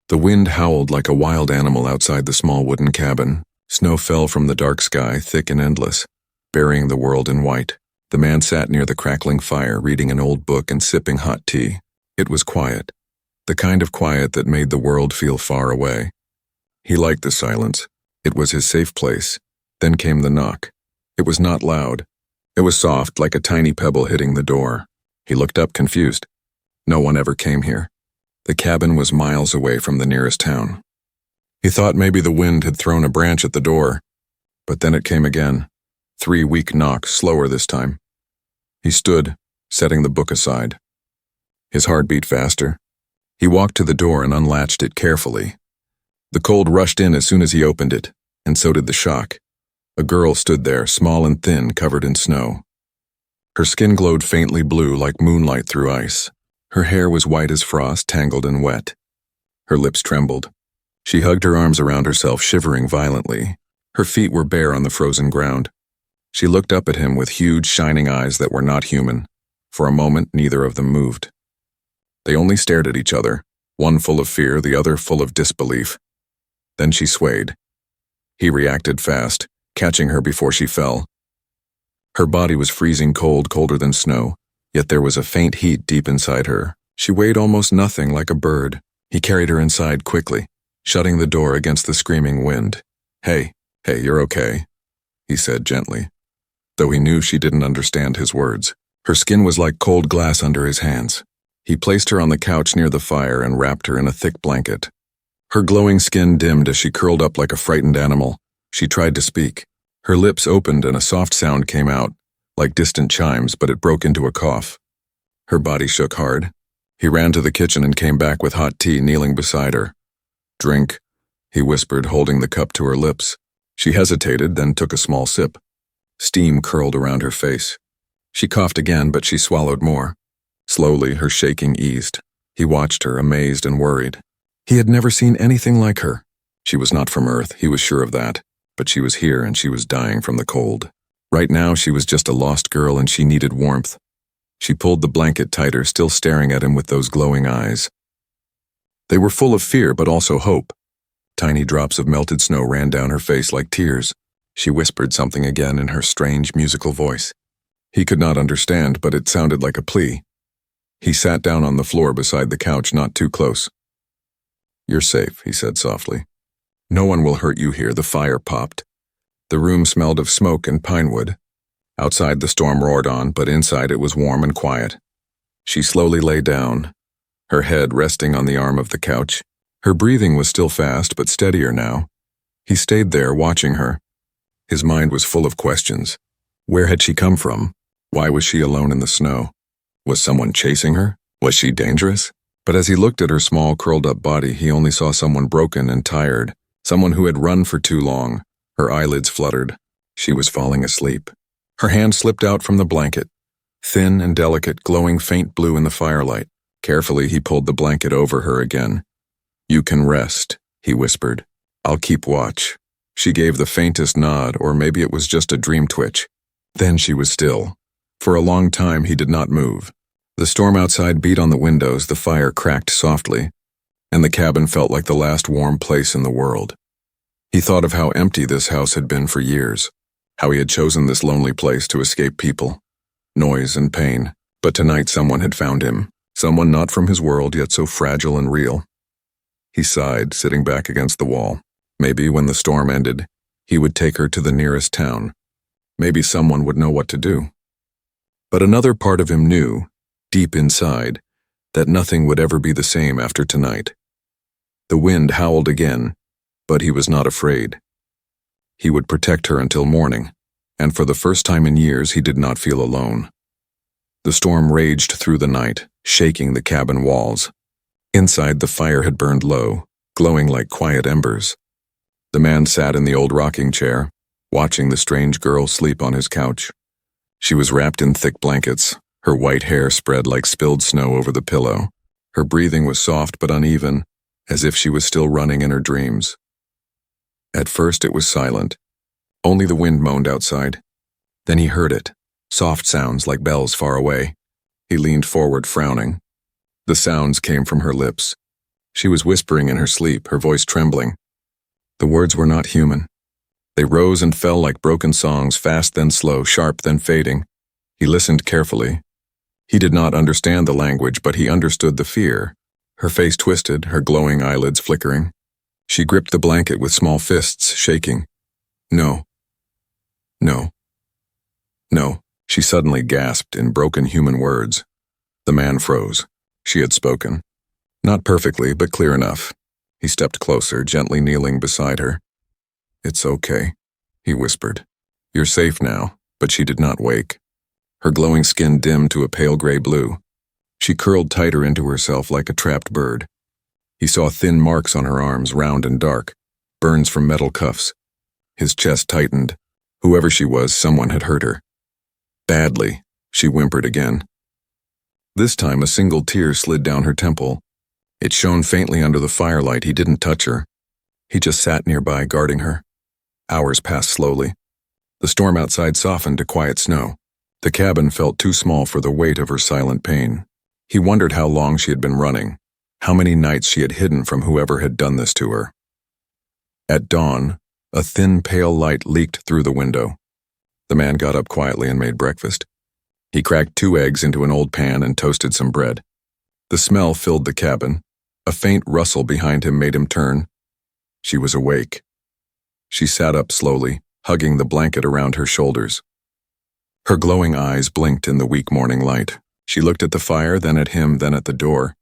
The wind howled like a wild animal outside the small wooden cabin. Snow fell from the dark sky, thick and endless, burying the world in white. The man sat near the crackling fire, reading an old book and sipping hot tea. It was quiet, the kind of quiet that made the world feel far away. He liked the silence. It was his safe place. Then came the knock. It was not loud. It was soft, like a tiny pebble hitting the door. He looked up, confused. No one ever came here. The cabin was miles away from the nearest town. He thought maybe the wind had thrown a branch at the door, but then it came again. 3 weak knocks, slower this time. He stood, setting the book aside. His heart beat faster. He walked to the door and unlatched it carefully. The cold rushed in as soon as he opened it, and so did the shock. A girl stood there, small and thin, covered in snow. Her skin glowed faintly blue like moonlight through ice. Her hair was white as frost, tangled and wet. Her lips trembled. She hugged her arms around herself, shivering violently. Her feet were bare on the frozen ground. She looked up at him with huge, shining eyes that were not human. For a moment, neither of them moved. They only stared at each other, one full of fear, the other full of disbelief. Then she swayed. He reacted fast, catching her before she fell. Her body was freezing cold, colder than snow, yet there was a faint heat deep inside her. She weighed almost nothing, like a bird. He carried her inside quickly, shutting the door against the screaming wind. Hey, you're okay," he said gently, though he knew she didn't understand his words. Her skin was like cold glass under his hands. He placed her on the couch near the fire and wrapped her in a thick blanket. Her glowing skin dimmed as she curled up like a frightened animal. She tried to speak. Her lips opened and a soft sound came out, like distant chimes, but it broke into a cough. Her body shook hard. He ran to the kitchen and came back with hot tea, kneeling beside her. "Drink," he whispered, holding the cup to her lips. She hesitated, then took a small sip. Steam curled around her face. She coughed again, but she swallowed more. Slowly, her shaking eased. He watched her, amazed and worried. He had never seen anything like her. She was not from Earth, he was sure of that, but she was here and she was dying from the cold. Right now, she was just a lost girl and she needed warmth. She pulled the blanket tighter, still staring at him with those glowing eyes. They were full of fear, but also hope. Tiny drops of melted snow ran down her face like tears. She whispered something again in her strange musical voice. He could not understand, but it sounded like a plea. He sat down on the floor beside the couch, not too close. "You're safe," he said softly. "No one will hurt you here." The fire popped. The room smelled of smoke and pine wood. Outside the storm roared on, but inside it was warm and quiet. She slowly lay down, her head resting on the arm of the couch. Her breathing was still fast, but steadier now. He stayed there, watching her. His mind was full of questions. Where had she come from? Why was she alone in the snow? Was someone chasing her? Was she dangerous? But as he looked at her small, curled-up body, he only saw someone broken and tired, someone who had run for too long. Her eyelids fluttered. She was falling asleep. Her hand slipped out from the blanket, thin and delicate, glowing faint blue in the firelight. Carefully, he pulled the blanket over her again. "You can rest," he whispered. "I'll keep watch." She gave the faintest nod, or maybe it was just a dream twitch. Then she was still. For a long time, he did not move. The storm outside beat on the windows, the fire cracked softly, and the cabin felt like the last warm place in the world. He thought of how empty this house had been for years, how he had chosen this lonely place to escape people, noise and pain. But tonight someone had found him, someone not from his world, yet so fragile and real. He sighed, sitting back against the wall. Maybe when the storm ended, he would take her to the nearest town. Maybe someone would know what to do. But another part of him knew, deep inside, that nothing would ever be the same after tonight. The wind howled again, but he was not afraid. He would protect her until morning, and for the first time in years he did not feel alone. The storm raged through the night, shaking the cabin walls. Inside, the fire had burned low, glowing like quiet embers. The man sat in the old rocking chair, watching the strange girl sleep on his couch. She was wrapped in thick blankets, her white hair spread like spilled snow over the pillow. Her breathing was soft but uneven, as if she was still running in her dreams. At first it was silent. Only the wind moaned outside. Then he heard it, soft sounds like bells far away. He leaned forward, frowning. The sounds came from her lips. She was whispering in her sleep, her voice trembling. The words were not human. They rose and fell like broken songs, fast then slow, sharp then fading. He listened carefully. He did not understand the language, but he understood the fear. Her face twisted, her glowing eyelids flickering. She gripped the blanket with small fists, shaking. No. No. No, she suddenly gasped in broken human words. The man froze. She had spoken. Not perfectly, but clear enough. He stepped closer, gently kneeling beside her. "It's okay," he whispered. "You're safe now," but she did not wake. Her glowing skin dimmed to a pale gray blue. She curled tighter into herself like a trapped bird. He saw thin marks on her arms, round and dark, burns from metal cuffs. His chest tightened. Whoever she was, someone had hurt her. Badly, she whimpered again. This time a single tear slid down her temple. It shone faintly under the firelight. He didn't touch her. He just sat nearby, guarding her. Hours passed slowly. The storm outside softened to quiet snow. The cabin felt too small for the weight of her silent pain. He wondered how long she had been running, how many nights she had hidden from whoever had done this to her. At dawn, a thin, pale light leaked through the window. The man got up quietly and made breakfast. He cracked 2 eggs into an old pan and toasted some bread. The smell filled the cabin. A faint rustle behind him made him turn. She was awake. She sat up slowly, hugging the blanket around her shoulders. Her glowing eyes blinked in the weak morning light. She looked at the fire, then at him, then at the door.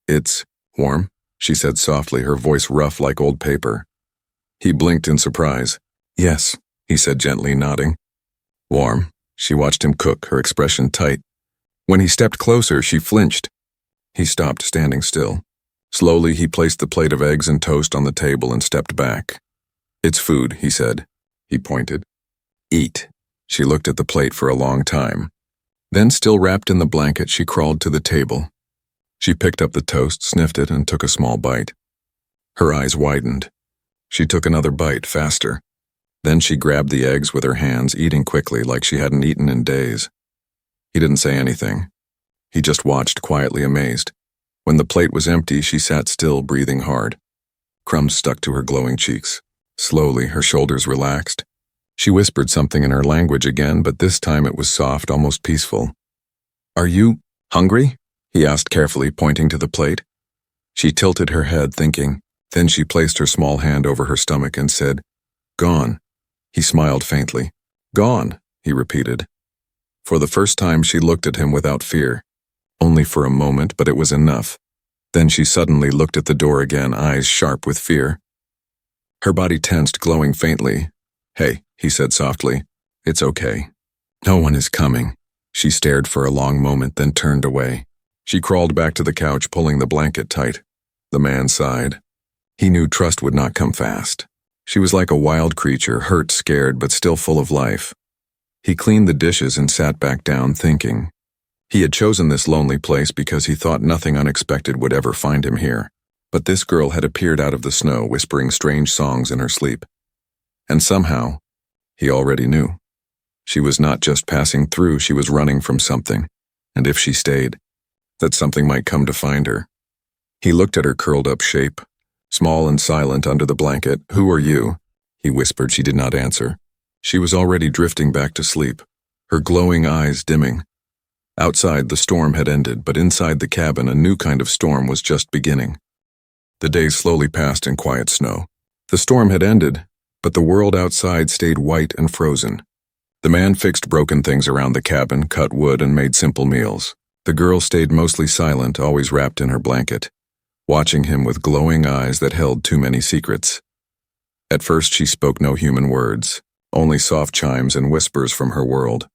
"It's warm," she said softly, her voice rough like old paper. He blinked in surprise. "Yes," he said gently, nodding. "Warm." She watched him cook, her expression tight. When he stepped closer, she flinched. He stopped, standing still. Slowly, he placed the plate of eggs and toast on the table and stepped back. "It's food," he said. He pointed. "Eat." She looked at the plate for a long time. Then, still wrapped in the blanket, she crawled to the table. She picked up the toast, sniffed it, and took a small bite. Her eyes widened. She took another bite, faster. Then she grabbed the eggs with her hands, eating quickly like she hadn't eaten in days. He didn't say anything. He just watched, quietly amazed. When the plate was empty, she sat still, breathing hard. Crumbs stuck to her glowing cheeks. Slowly, her shoulders relaxed. She whispered something in her language again, but this time it was soft, almost peaceful. "Are you hungry?" he asked carefully, pointing to the plate. She tilted her head, thinking. Then she placed her small hand over her stomach and said, "Gone." He smiled faintly. "Gone," he repeated. For the first time, she looked at him without fear. Only for a moment, but it was enough. Then she suddenly looked at the door again, eyes sharp with fear. Her body tensed, glowing faintly. "Hey," he said softly. "It's okay. No one is coming." She stared for a long moment, then turned away. She crawled back to the couch, pulling the blanket tight. The man sighed. He knew trust would not come fast. She was like a wild creature, hurt, scared, but still full of life. He cleaned the dishes and sat back down, thinking. He had chosen this lonely place because he thought nothing unexpected would ever find him here. But this girl had appeared out of the snow, whispering strange songs in her sleep. And somehow, he already knew. She was not just passing through, she was running from something. And if she stayed, that something might come to find her. He looked at her curled-up shape, small and silent under the blanket. "Who are you?" he whispered. She did not answer. She was already drifting back to sleep, her glowing eyes dimming. Outside, the storm had ended, but inside the cabin, a new kind of storm was just beginning. The days slowly passed in quiet snow. The storm had ended, but the world outside stayed white and frozen. The man fixed broken things around the cabin, cut wood, and made simple meals. The girl stayed mostly silent, always wrapped in her blanket, watching him with glowing eyes that held too many secrets. At first, she spoke no human words, only soft chimes and whispers from her world.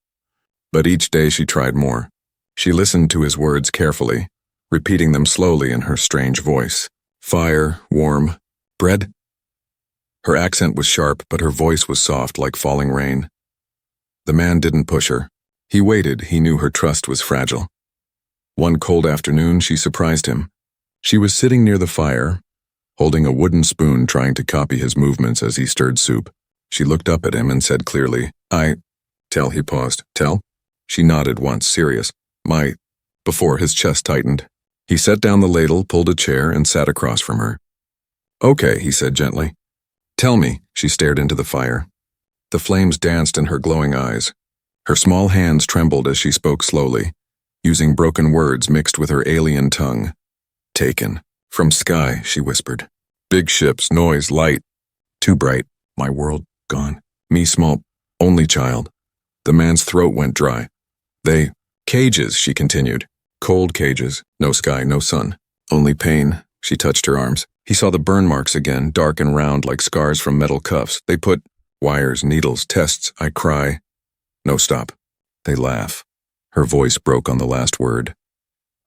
But each day she tried more. She listened to his words carefully, repeating them slowly in her strange voice. "Fire, warm, bread?" Her accent was sharp, but her voice was soft like falling rain. The man didn't push her. He waited. He knew her trust was fragile. One cold afternoon, she surprised him. She was sitting near the fire, holding a wooden spoon, trying to copy his movements as he stirred soup. She looked up at him and said clearly, Tell," he paused. "Tell?" She nodded once, serious. Before his chest tightened. He set down the ladle, pulled a chair, and sat across from her. "Okay," he said gently. "Tell me." She stared into the fire. The flames danced in her glowing eyes. Her small hands trembled as she spoke slowly, using broken words mixed with her alien tongue. "Taken. From sky," she whispered. "Big ships, noise, light. Too bright. My world, gone. Me small, only child." The man's throat went dry. Cages," she continued. "Cold cages. No sky, no sun. Only pain." She touched her arms. He saw the burn marks again, dark and round like scars from metal cuffs. "They put wires, needles, tests." I cry. "No, stop." "They laugh." Her voice broke on the last word.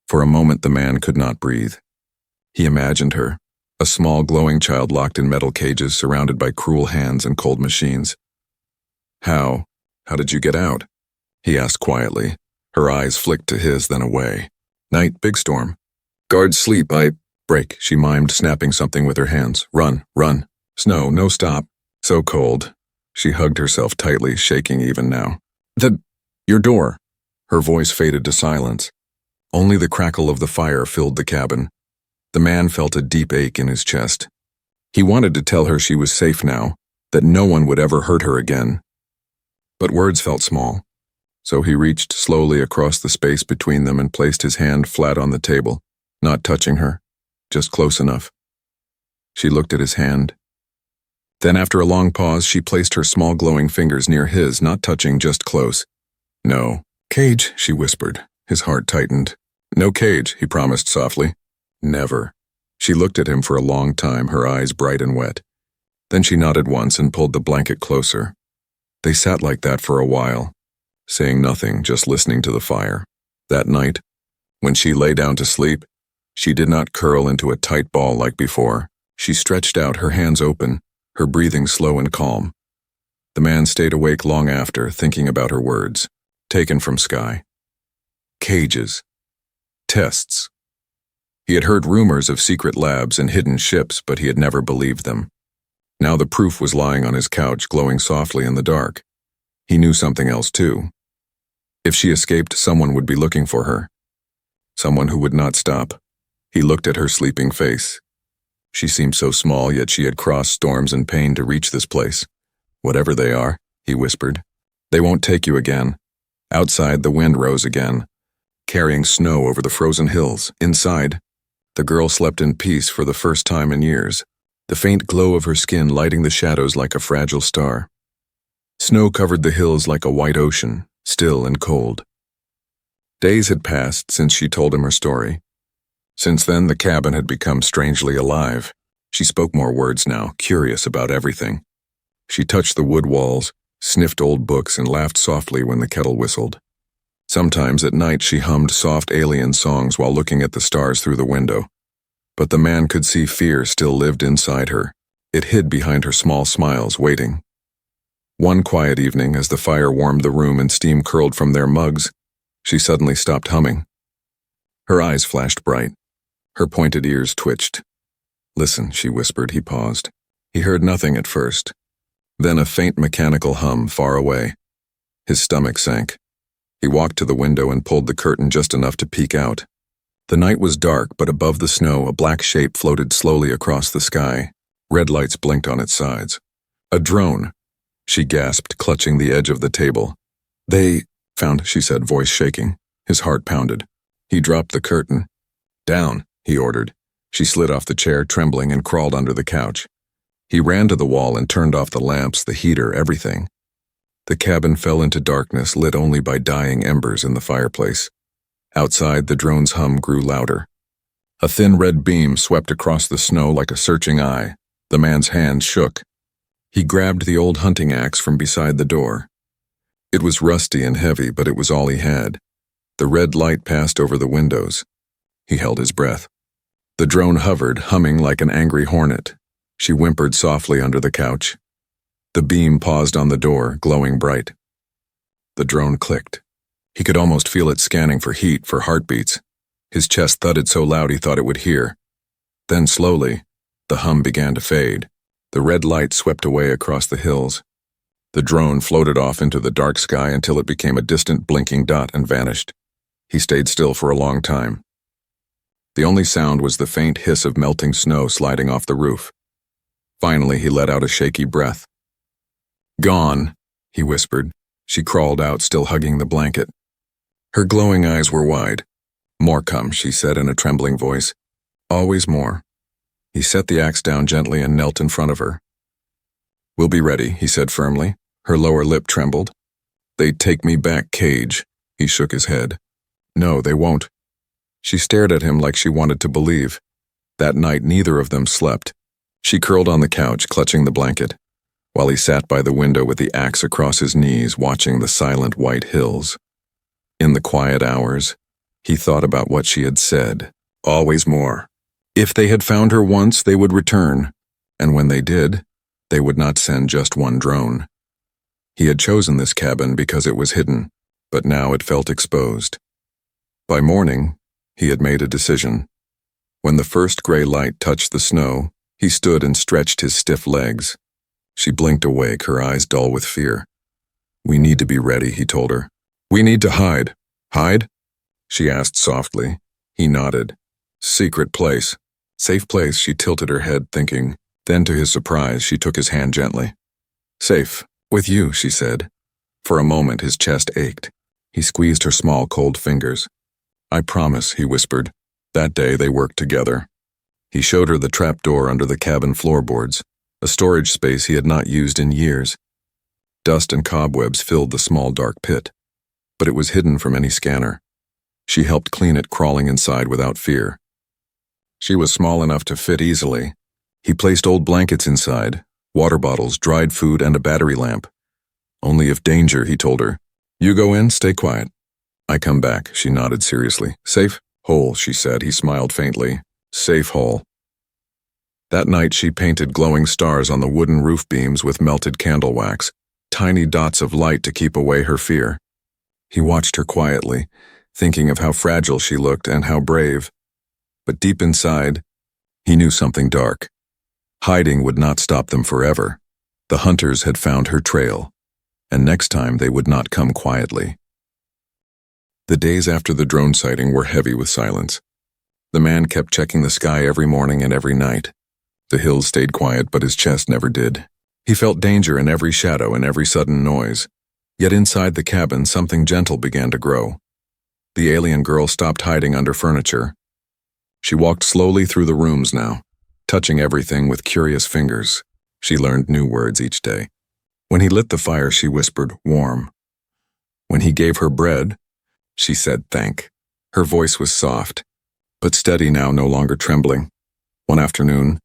For a moment the man could not breathe. He imagined her, a small glowing child locked in metal cages surrounded by cruel hands and cold machines. How did you get out?" he asked quietly. Her eyes flicked to his, then away. "Night, big storm. Guards sleep, break," she mimed, snapping something with her hands. "Run, run. Snow, no stop. So cold." She hugged herself tightly, shaking even now. Your door." Her voice faded to silence. Only the crackle of the fire filled the cabin. The man felt a deep ache in his chest. He wanted to tell her she was safe now, that no one would ever hurt her again. But words felt small, so he reached slowly across the space between them and placed his hand flat on the table, not touching her, just close enough. She looked at his hand. Then after a long pause, she placed her small glowing fingers near his, not touching, just close. "No. Cage," she whispered. His heart tightened. "No cage," he promised softly. "Never." She looked at him for a long time, her eyes bright and wet. Then she nodded once and pulled the blanket closer. They sat like that for a while, saying nothing, just listening to the fire. That night, when she lay down to sleep, she did not curl into a tight ball like before. She stretched out, her hands open, her breathing slow and calm. The man stayed awake long after, thinking about her words. Taken from sky. Cages. Tests. He had heard rumors of secret labs and hidden ships, but he had never believed them. Now the proof was lying on his couch, glowing softly in the dark. He knew something else too. If she escaped, someone would be looking for her. Someone who would not stop. He looked at her sleeping face. She seemed so small, yet she had crossed storms and pain to reach this place. "Whatever they are," he whispered, "they won't take you again." Outside, the wind rose again, carrying snow over the frozen hills. Inside, the girl slept in peace for the first time in years, the faint glow of her skin lighting the shadows like a fragile star. Snow covered the hills like a white ocean, still and cold. Days had passed since she told him her story. Since then, the cabin had become strangely alive. She spoke more words now, curious about everything. She touched the wood walls, sniffed old books, and laughed softly when the kettle whistled. Sometimes at night she hummed soft alien songs while looking at the stars through the window. But the man could see fear still lived inside her. It hid behind her small smiles, waiting. One quiet evening, as the fire warmed the room and steam curled from their mugs, she suddenly stopped humming. Her eyes flashed bright. Her pointed ears twitched. "Listen," she whispered. He paused. He heard nothing at first. Then a faint mechanical hum far away. His stomach sank. He walked to the window and pulled the curtain just enough to peek out. The night was dark, but above the snow, a black shape floated slowly across the sky. Red lights blinked on its sides. "A drone," she gasped, clutching the edge of the table. "They found," she said, voice shaking. His heart pounded. He dropped the curtain. "Down," he ordered. She slid off the chair, trembling, and crawled under the couch. He ran to the wall and turned off the lamps, the heater, everything. The cabin fell into darkness, lit only by dying embers in the fireplace. Outside, the drone's hum grew louder. A thin red beam swept across the snow like a searching eye. The man's hand shook. He grabbed the old hunting axe from beside the door. It was rusty and heavy, but it was all he had. The red light passed over the windows. He held his breath. The drone hovered, humming like an angry hornet. She whimpered softly under the couch. The beam paused on the door, glowing bright. The drone clicked. He could almost feel it scanning for heat, for heartbeats. His chest thudded so loud he thought it would hear. Then slowly, the hum began to fade. The red light swept away across the hills. The drone floated off into the dark sky until it became a distant blinking dot and vanished. He stayed still for a long time. The only sound was the faint hiss of melting snow sliding off the roof. Finally, he let out a shaky breath. "Gone," he whispered. She crawled out, still hugging the blanket. Her glowing eyes were wide. "More come," she said in a trembling voice. "Always more." He set the axe down gently and knelt in front of her. "We'll be ready," he said firmly. Her lower lip trembled. "They'd take me back, Cage." He shook his head. "No, they won't." She stared at him like she wanted to believe. That night, neither of them slept. She curled on the couch, clutching the blanket, while he sat by the window with the axe across his knees, watching the silent white hills. In the quiet hours, he thought about what she had said. Always more. If they had found her once, they would return, and when they did, they would not send just one drone. He had chosen this cabin because it was hidden, but now it felt exposed. By morning, he had made a decision. When the first gray light touched the snow, he stood and stretched his stiff legs. She blinked awake, her eyes dull with fear. "We need to be ready," he told her. "We need to hide." "Hide?" she asked softly. He nodded. "Secret place." "Safe place," she tilted her head, thinking. Then, to his surprise, she took his hand gently. "Safe. With you," she said. For a moment, his chest ached. He squeezed her small, cold fingers. "I promise," he whispered. That day, they worked together. He showed her the trap door under the cabin floorboards, a storage space he had not used in years. Dust and cobwebs filled the small, dark pit, but it was hidden from any scanner. She helped clean it, crawling inside without fear. She was small enough to fit easily. He placed old blankets inside, water bottles, dried food, and a battery lamp. "Only if danger," he told her. "You go in, stay quiet." "I come back," she nodded seriously. "Safe?" "Whole," she said. He smiled faintly. "Safe whole." That night she painted glowing stars on the wooden roof beams with melted candle wax, tiny dots of light to keep away her fear. He watched her quietly, thinking of how fragile she looked and how brave. But deep inside, he knew something dark. Hiding would not stop them forever. The hunters had found her trail, and next time they would not come quietly. The days after the drone sighting were heavy with silence. The man kept checking the sky every morning and every night. The hills stayed quiet, but his chest never did. He felt danger in every shadow and every sudden noise. Yet inside the cabin, something gentle began to grow. The alien girl stopped hiding under furniture. She walked slowly through the rooms now, touching everything with curious fingers. She learned new words each day. When he lit the fire, she whispered, "Warm." When he gave her bread, she said, "Thank." Her voice was soft, but steady now, no longer trembling. One afternoon,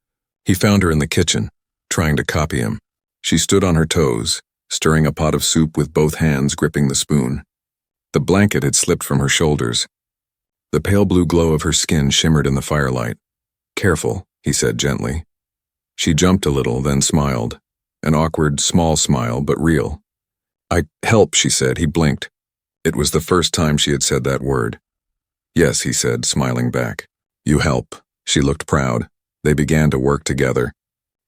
he found her in the kitchen, trying to copy him. She stood on her toes, stirring a pot of soup with both hands gripping the spoon. The blanket had slipped from her shoulders. The pale blue glow of her skin shimmered in the firelight. "Careful," he said gently. She jumped a little, then smiled. An awkward, small smile, but real. "I help," she said. He blinked. It was the first time she had said that word. "Yes," he said, smiling back. "You help." She looked proud. They began to work together.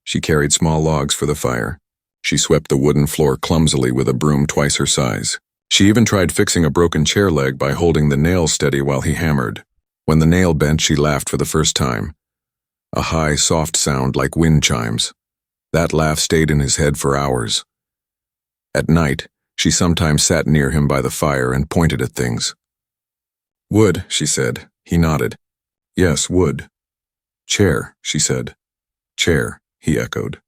She carried small logs for the fire. She swept the wooden floor clumsily with a broom twice her size. She even tried fixing a broken chair leg by holding the nail steady while he hammered. When the nail bent, she laughed for the first time. A high, soft sound like wind chimes. That laugh stayed in his head for hours. At night, she sometimes sat near him by the fire and pointed at things. "Wood," she said. He nodded. "Yes, wood." "Chair," she said. "Chair," he echoed.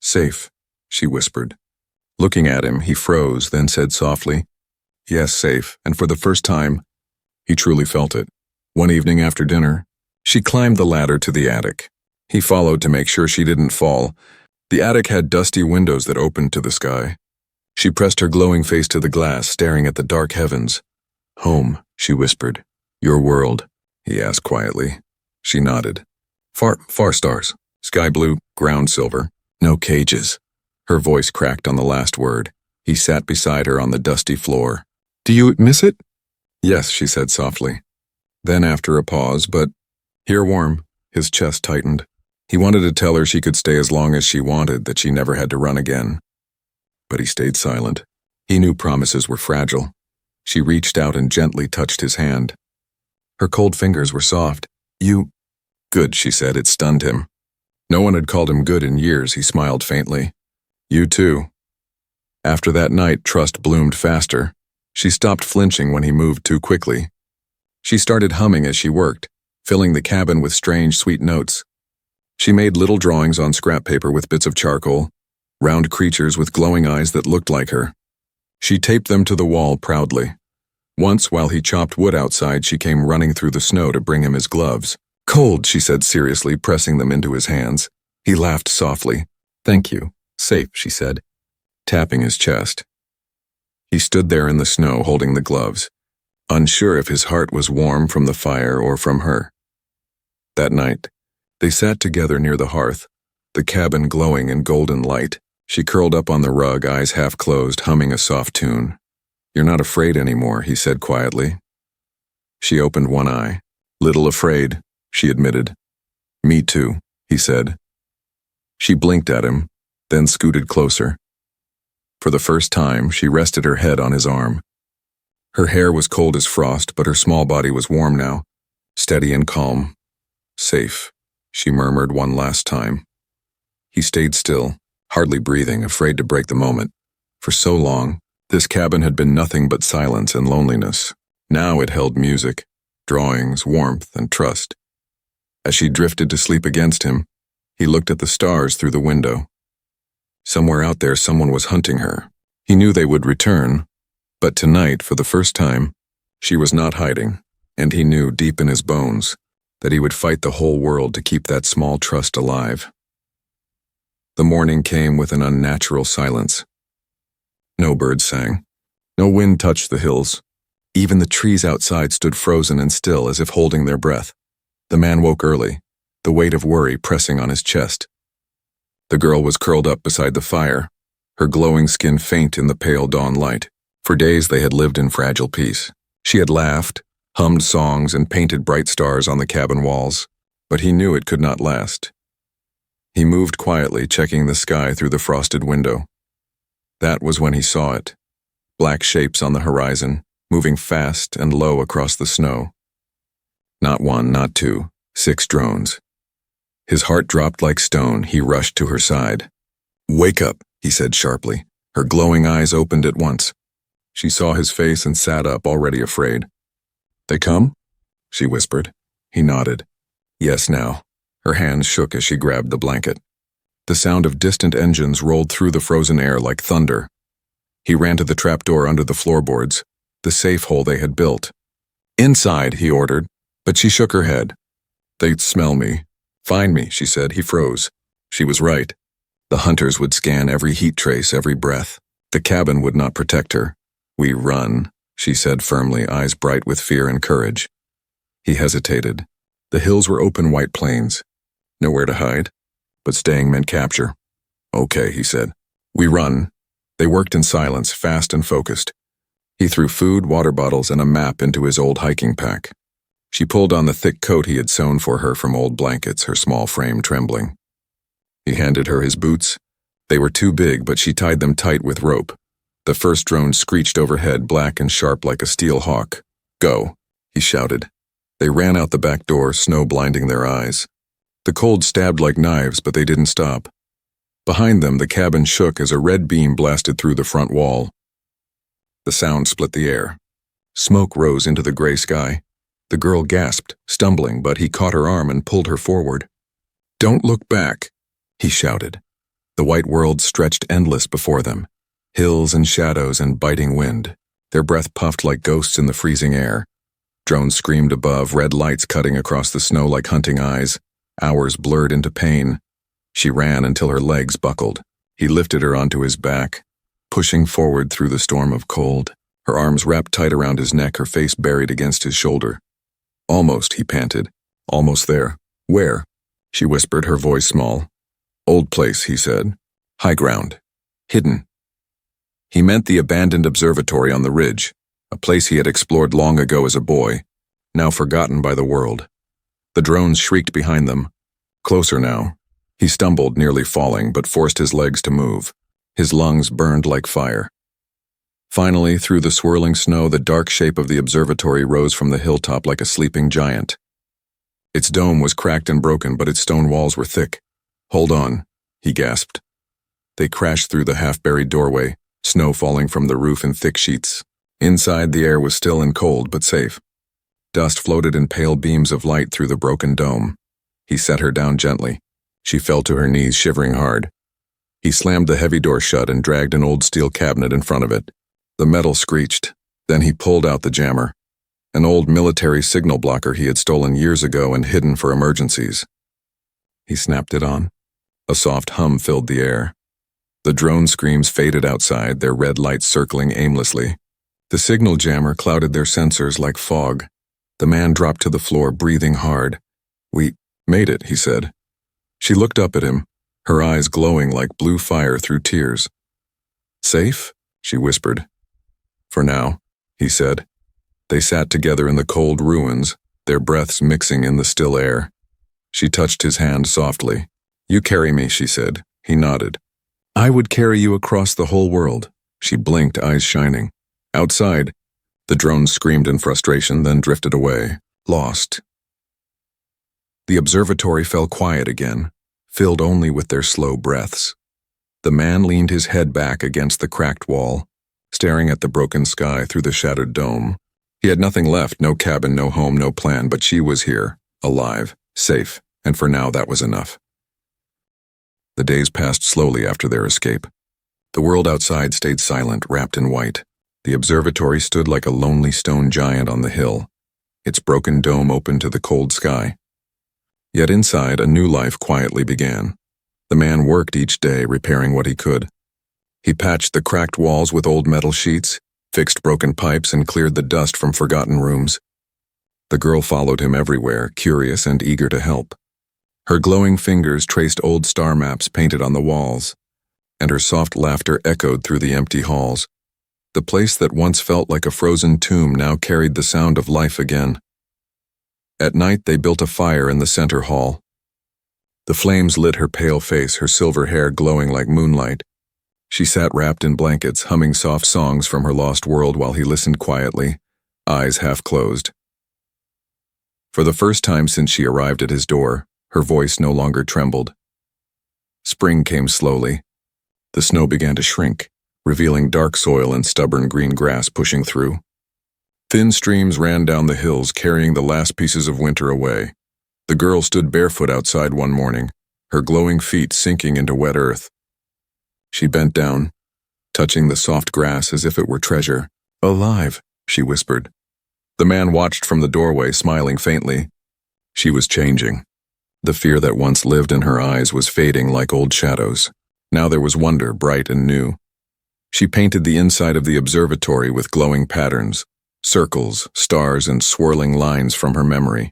"Safe," she whispered. Looking at him, he froze, then said softly, "Yes, safe," and for the first time, he truly felt it. One evening after dinner, she climbed the ladder to the attic. He followed to make sure she didn't fall. The attic had dusty windows that opened to the sky. She pressed her glowing face to the glass, staring at the dark heavens. "Home," she whispered. "Your world," he asked quietly. She nodded. Far stars. Sky blue, ground silver. No cages." Her voice cracked on the last word. He sat beside her on the dusty floor. "Do you miss it?" "Yes," she said softly. Then after a pause, "But here warm." His chest tightened. He wanted to tell her she could stay as long as she wanted, that she never had to run again. But he stayed silent. He knew promises were fragile. She reached out and gently touched his hand. Her cold fingers were soft. You... Good, she said. It stunned him. No one had called him good in years. He smiled faintly. You too. After that night, trust bloomed faster. She stopped flinching when he moved too quickly. She started humming as she worked, filling the cabin with strange, sweet notes. She made little drawings on scrap paper with bits of charcoal, round creatures with glowing eyes that looked like her. She taped them to the wall proudly. Once, while he chopped wood outside, she came running through the snow to bring him his gloves. Cold, she said seriously, pressing them into his hands. He laughed softly. Thank you. Safe, she said, tapping his chest. He stood there in the snow holding the gloves, unsure if his heart was warm from the fire or from her. That night, they sat together near the hearth, the cabin glowing in golden light. She curled up on the rug, eyes half closed, humming a soft tune. You're not afraid anymore, he said quietly. She opened one eye. Little afraid, she admitted. Me too, he said. She blinked at him, then scooted closer. For the first time, she rested her head on his arm. Her hair was cold as frost, but her small body was warm now, steady and calm. Safe, she murmured one last time. He stayed still, hardly breathing, afraid to break the moment. For so long, this cabin had been nothing but silence and loneliness. Now it held music, drawings, warmth, and trust. As she drifted to sleep against him, he looked at the stars through the window. Somewhere out there, someone was hunting her. He knew they would return, but tonight, for the first time, she was not hiding, and he knew deep in his bones that he would fight the whole world to keep that small trust alive. The morning came with an unnatural silence. No birds sang. No wind touched the hills. Even the trees outside stood frozen and still, as if holding their breath. The man woke early, the weight of worry pressing on his chest. The girl was curled up beside the fire, her glowing skin faint in the pale dawn light. For days they had lived in fragile peace. She had laughed, hummed songs, and painted bright stars on the cabin walls, but he knew it could not last. He moved quietly, checking the sky through the frosted window. That was when he saw it. Black shapes on the horizon, moving fast and low across the snow. Not one, not two, 6 drones. His heart dropped like stone. He rushed to her side. Wake up, he said sharply. Her glowing eyes opened at once. She saw his face and sat up, already afraid. They come? She whispered. He nodded. Yes, now. Her hands shook as she grabbed the blanket. The sound of distant engines rolled through the frozen air like thunder. He ran to the trapdoor under the floorboards, the safe hole they had built. Inside, he ordered, but she shook her head. They'd smell me. Find me, she said. He froze. She was right. The hunters would scan every heat trace, every breath. The cabin would not protect her. We run, she said firmly, eyes bright with fear and courage. He hesitated. The hills were open white plains. Nowhere to hide, but staying meant capture. Okay, he said. We run. They worked in silence, fast and focused. He threw food, water bottles, and a map into his old hiking pack. She pulled on the thick coat he had sewn for her from old blankets, her small frame trembling. He handed her his boots. They were too big, but she tied them tight with rope. The first drone screeched overhead, black and sharp like a steel hawk. Go, he shouted. They ran out the back door, snow blinding their eyes. The cold stabbed like knives, but they didn't stop. Behind them, the cabin shook as a red beam blasted through the front wall. The sound split the air. Smoke rose into the gray sky. The girl gasped, stumbling, but he caught her arm and pulled her forward. Don't look back, he shouted. The white world stretched endless before them. Hills and shadows and biting wind. Their breath puffed like ghosts in the freezing air. Drones screamed above, red lights cutting across the snow like hunting eyes. Hours blurred into pain. She ran until her legs buckled. He lifted her onto his back, pushing forward through the storm of cold. Her arms wrapped tight around his neck, her face buried against his shoulder. Almost, he panted. Almost there. Where? She whispered, her voice small. Old place, he said. High ground. Hidden. He meant the abandoned observatory on the ridge, a place he had explored long ago as a boy, now forgotten by the world. The drones shrieked behind them. Closer now. He stumbled, nearly falling, but forced his legs to move. His lungs burned like fire. Finally, through the swirling snow, the dark shape of the observatory rose from the hilltop like a sleeping giant. Its dome was cracked and broken, but its stone walls were thick. "Hold on," he gasped. They crashed through the half-buried doorway, snow falling from the roof in thick sheets. Inside, the air was still and cold, but safe. Dust floated in pale beams of light through the broken dome. He set her down gently. She fell to her knees, shivering hard. He slammed the heavy door shut and dragged an old steel cabinet in front of it. The metal screeched. Then he pulled out the jammer, an old military signal blocker he had stolen years ago and hidden for emergencies. He snapped it on. A soft hum filled the air. The drone screams faded outside, their red lights circling aimlessly. The signal jammer clouded their sensors like fog. The man dropped to the floor, breathing hard. "We made it," he said. She looked up at him, her eyes glowing like blue fire through tears. "Safe?" she whispered. "For now," he said. They sat together in the cold ruins, their breaths mixing in the still air. She touched his hand softly. "You carry me," she said. He nodded. "I would carry you across the whole world." She blinked, eyes shining. Outside, the drones screamed in frustration, then drifted away, lost. The observatory fell quiet again, filled only with their slow breaths. The man leaned his head back against the cracked wall, staring at the broken sky through the shattered dome. He had nothing left, no cabin, no home, no plan, but she was here, alive, safe, and for now that was enough. The days passed slowly after their escape. The world outside stayed silent, wrapped in white. The observatory stood like a lonely stone giant on the hill, its broken dome open to the cold sky. Yet inside, a new life quietly began. The man worked each day, repairing what he could. He patched the cracked walls with old metal sheets, fixed broken pipes, and cleared the dust from forgotten rooms. The girl followed him everywhere, curious and eager to help. Her glowing fingers traced old star maps painted on the walls, and her soft laughter echoed through the empty halls. The place that once felt like a frozen tomb now carried the sound of life again. At night, they built a fire in the center hall. The flames lit her pale face, her silver hair glowing like moonlight. She sat wrapped in blankets, humming soft songs from her lost world while he listened quietly, eyes half closed. For the first time since she arrived at his door, her voice no longer trembled. Spring came slowly. The snow began to shrink, revealing dark soil and stubborn green grass pushing through. Thin streams ran down the hills, carrying the last pieces of winter away. The girl stood barefoot outside one morning, her glowing feet sinking into wet earth. She bent down, touching the soft grass as if it were treasure. "Alive," she whispered. The man watched from the doorway, smiling faintly. She was changing. The fear that once lived in her eyes was fading like old shadows. Now there was wonder, bright and new. She painted the inside of the observatory with glowing patterns, circles, stars, and swirling lines from her memory.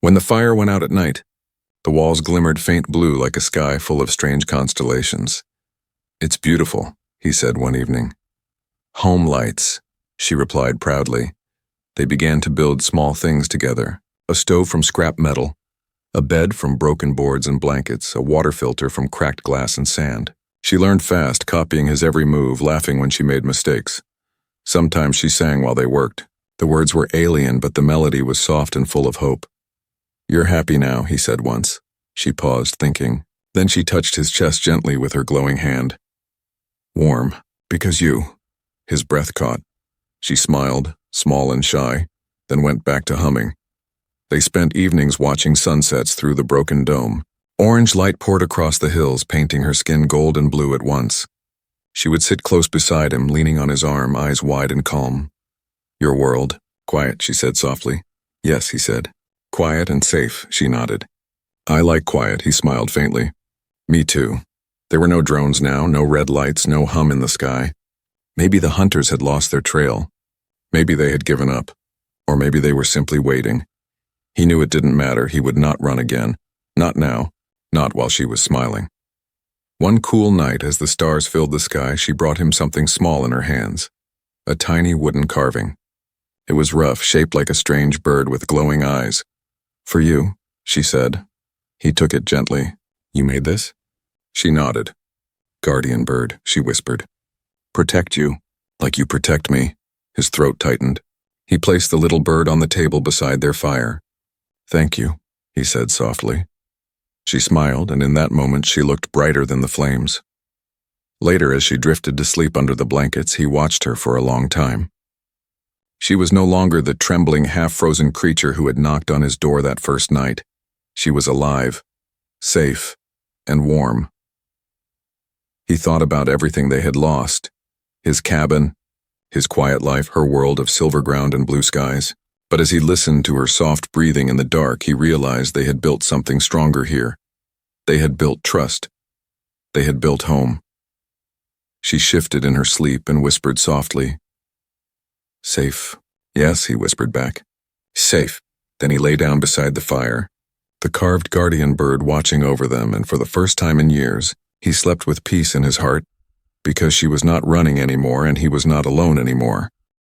When the fire went out at night, the walls glimmered faint blue like a sky full of strange constellations. "It's beautiful," he said one evening. "Home lights," she replied proudly. They began to build small things together, a stove from scrap metal, a bed from broken boards and blankets, a water filter from cracked glass and sand. She learned fast, copying his every move, laughing when she made mistakes. Sometimes she sang while they worked. The words were alien, but the melody was soft and full of hope. "You're happy now," he said once. She paused, thinking. Then she touched his chest gently with her glowing hand. "Warm, because you." His breath caught. She smiled, small and shy, then went back to humming. They spent evenings watching sunsets through the broken dome. Orange light poured across the hills, painting her skin gold and blue at once. She would sit close beside him, leaning on his arm, eyes wide and calm. "Your world, quiet," she said softly. "Yes," he said. "Quiet and safe," she nodded. "I like quiet," he smiled faintly. "Me too." There were no drones now, no red lights, no hum in the sky. Maybe the hunters had lost their trail. Maybe they had given up. Or maybe they were simply waiting. He knew it didn't matter. He would not run again. Not now. Not while she was smiling. One cool night, as the stars filled the sky, she brought him something small in her hands. A tiny wooden carving. It was rough, shaped like a strange bird with glowing eyes. "For you," she said. He took it gently. "You made this?" She nodded. "Guardian bird," she whispered. "Protect you, like you protect me." His throat tightened. He placed the little bird on the table beside their fire. Thank you, he said softly. She smiled, and in that moment she looked brighter than the flames. Later, as she drifted to sleep under the blankets, he watched her for a long time. She was no longer the trembling, half-frozen creature who had knocked on his door that first night. She was alive, safe, and warm. He thought about everything they had lost: his cabin, his quiet life, her world of silver ground and blue skies. But as he listened to her soft breathing in the dark, he realized they had built something stronger here. They had built trust. They had built home. She shifted in her sleep and whispered softly, "Safe." "Yes," he whispered back. "Safe." Then he lay down beside the fire, the carved guardian bird watching over them, and for the first time in years, he slept with peace in his heart, because she was not running anymore and he was not alone anymore.